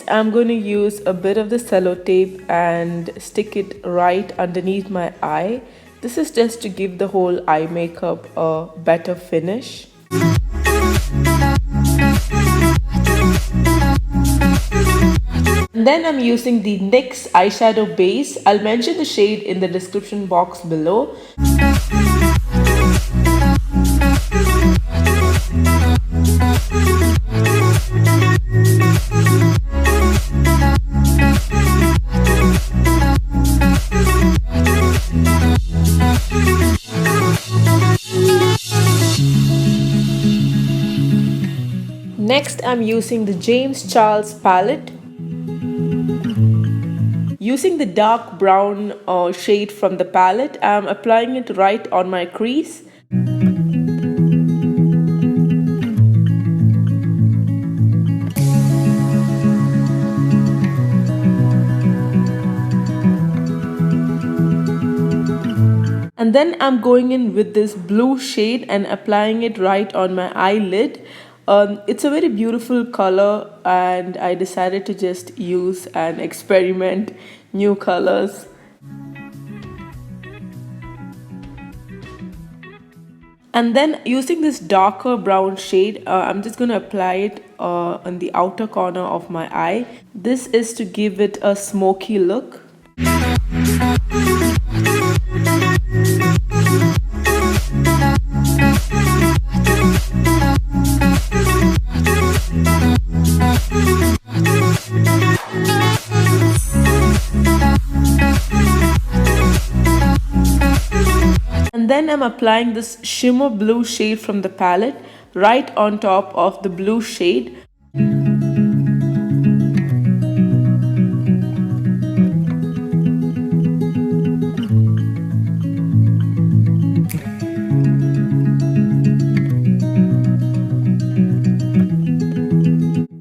I'm going to use a bit of the sellotape and stick it right underneath my eye. This is just to give the whole eye makeup a better finish. And then I'm using the NYX eyeshadow base. I'll mention the shade in the description box below. Next, I'm using the James Charles palette. Using the dark brown shade from the palette, I'm applying it right on my crease. And then I'm going in with this blue shade and applying it right on my eyelid. It's a very beautiful color and I decided to just use and experiment new colors. And then using this darker brown shade, I'm just going to apply it on the outer corner of my eye. This is to give it a smoky look. And then I'm applying this shimmer blue shade from the palette right on top of the blue shade.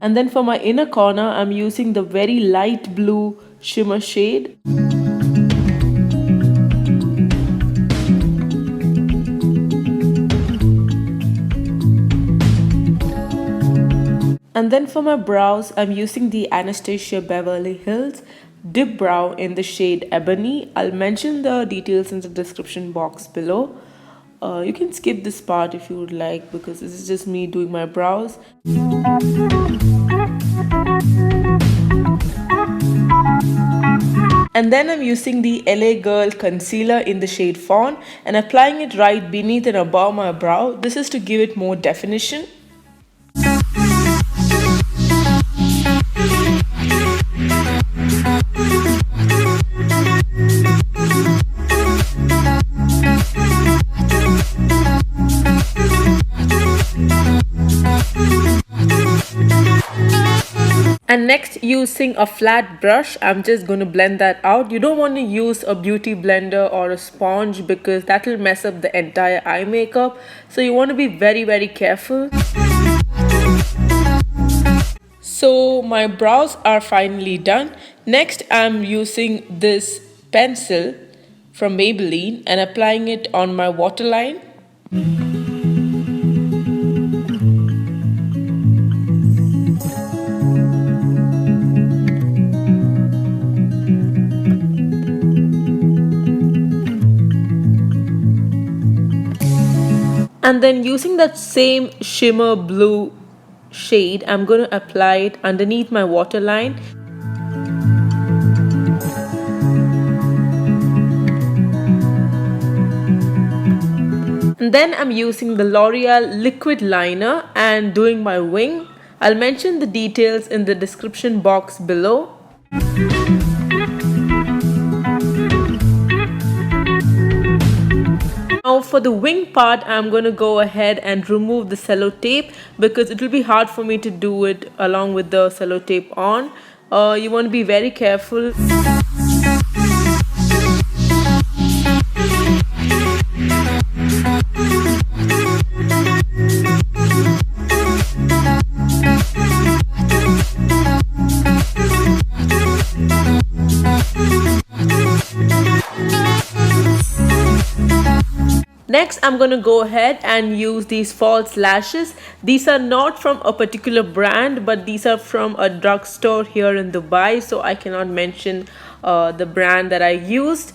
And then for my inner corner, I'm using the very light blue shimmer shade. And then for my brows, I'm using the Anastasia Beverly Hills Dip Brow in the shade Ebony. I'll mention the details in the description box below. You can skip this part if you would like, because this is just me doing my brows. And then I'm using the LA Girl concealer in the shade Fawn and applying it right beneath and above my brow. This is to give it more definition. And next, using a flat brush, I'm just going to blend that out. You don't want to use a beauty blender or a sponge because that will mess up the entire eye makeup. So you want to be very, very careful. So my brows are finally done. Next, I'm using this pencil from Maybelline and applying it on my waterline. And then using that same shimmer blue shade, I'm going to apply it underneath my waterline. And then I'm using the Loreal Liquid Liner and doing my wing. I'll mention the details in the description box below. Now for the wing part, I'm going to go ahead and remove the sellotape because it will be hard for me to do it along with the sellotape on. You want to be very careful. Next, I'm going to go ahead and use these false lashes. These are not from a particular brand, but these are from a drugstore here in Dubai, so I cannot mention the brand that I used.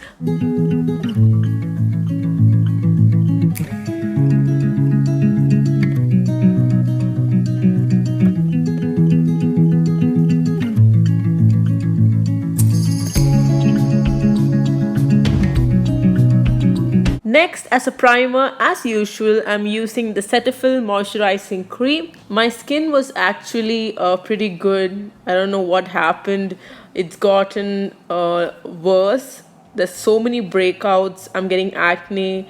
Next, as a primer, as usual, I'm using the Cetaphil moisturizing cream. My skin was actually pretty good. I don't know what happened. It's gotten worse. There's so many breakouts. I'm getting acne.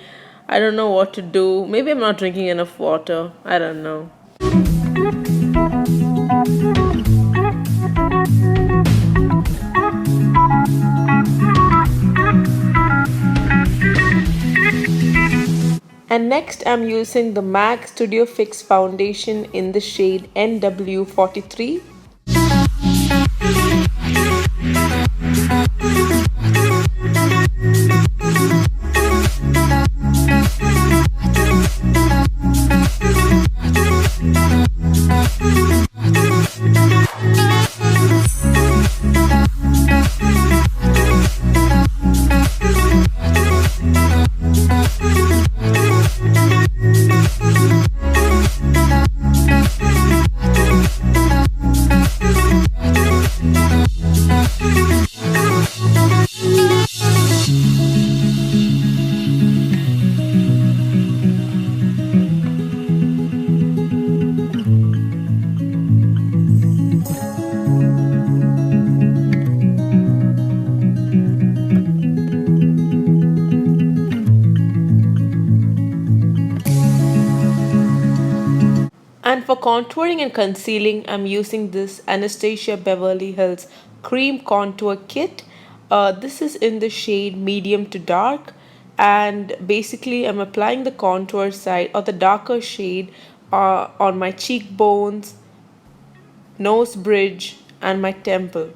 I don't know what to do. Maybe I'm not drinking enough water. I don't know. And next, I'm using the MAC Studio Fix foundation in the shade NW43. And for contouring and concealing, I'm using this Anastasia Beverly Hills Cream Contour Kit. This is in the shade medium to dark. And basically, I'm applying the contour side or the darker shade on my cheekbones, nose bridge, and my temple.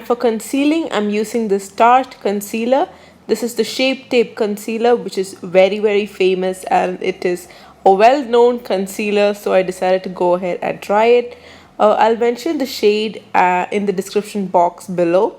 For concealing, I'm using this Tarte concealer. This is the Shape Tape concealer, which is very famous, and it is a well-known concealer, so I decided to go ahead and try it. I'll mention the shade in the description box below.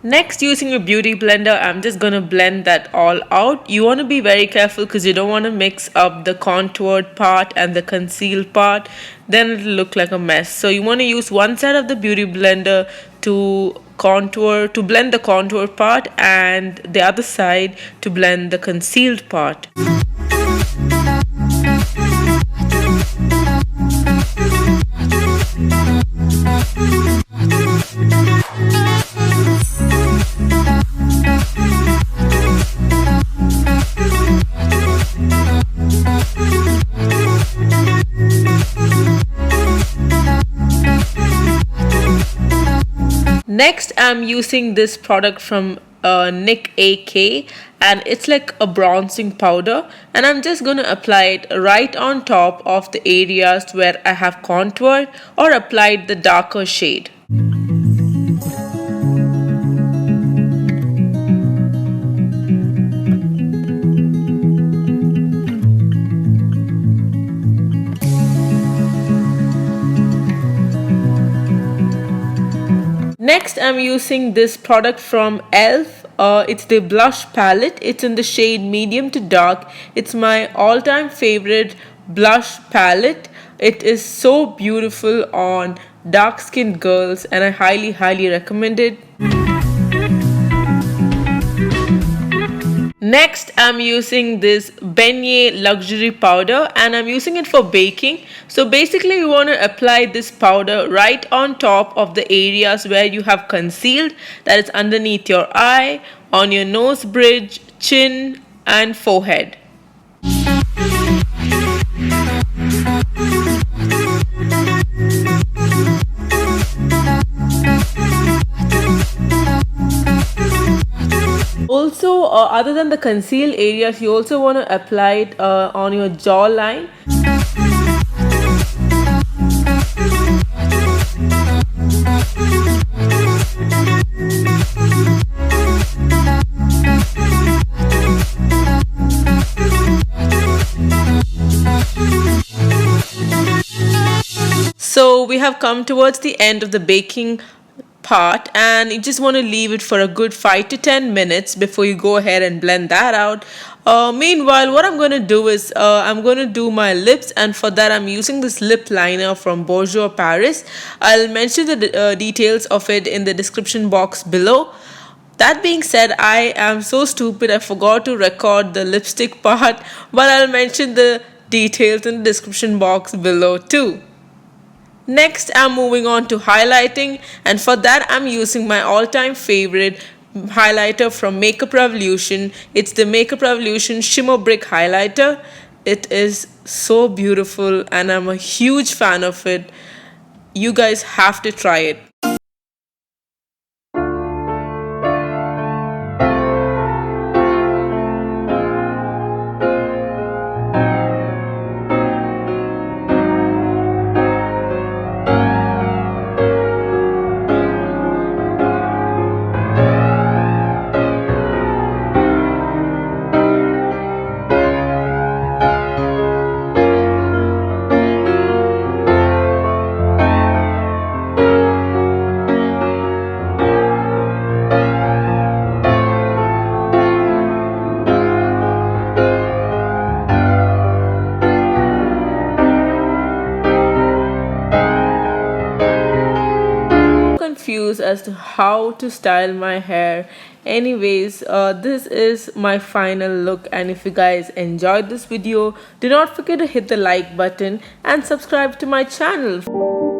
Next, using a beauty blender, I'm just gonna blend that all out. You want to be very careful because you don't want to mix up the contoured part and the concealed part, then it'll look like a mess. So you want to use one side of the beauty blender to blend the contour part, and the other side to blend the concealed part. Next, I'm using this product from NYX Eye, and it's like a bronzing powder, and I'm just going to apply it right on top of the areas where I have contoured or applied the darker shade. Next, I'm using this product from ELF. It's the blush palette. It's in the shade medium to dark. It's my all-time favorite blush palette. It is so beautiful on dark-skinned girls, and I highly recommend it. Next, I'm using this Beignet luxury powder, and I'm using it for baking. So basically you want to apply this powder right on top of the areas where you have concealed, that is underneath your eye, on your nose bridge, chin and forehead. Also, other than the concealed areas, you also want to apply it on your jawline. So we have come towards the end of the baking part, and you just want to leave it for a good 5 to 10 minutes before you go ahead and blend that out. Meanwhile, what I'm going to do is I'm going to do my lips, and for that I'm using this lip liner from Bonjour Paris. I'll mention the details of it in the description box below. That being said, I am so stupid, I forgot to record the lipstick part, but I'll mention the details in the description box below too. Next, I'm moving on to highlighting, and for that I'm using my all-time favorite highlighter from Makeup Revolution. It's the Makeup Revolution Shimmer Brick Highlighter. It is so beautiful and I'm a huge fan of it. You guys have to try it. Confused as to how to style my hair. Anyways, this is my final look, and if you guys enjoyed this video, do not forget to hit the like button and subscribe to my channel.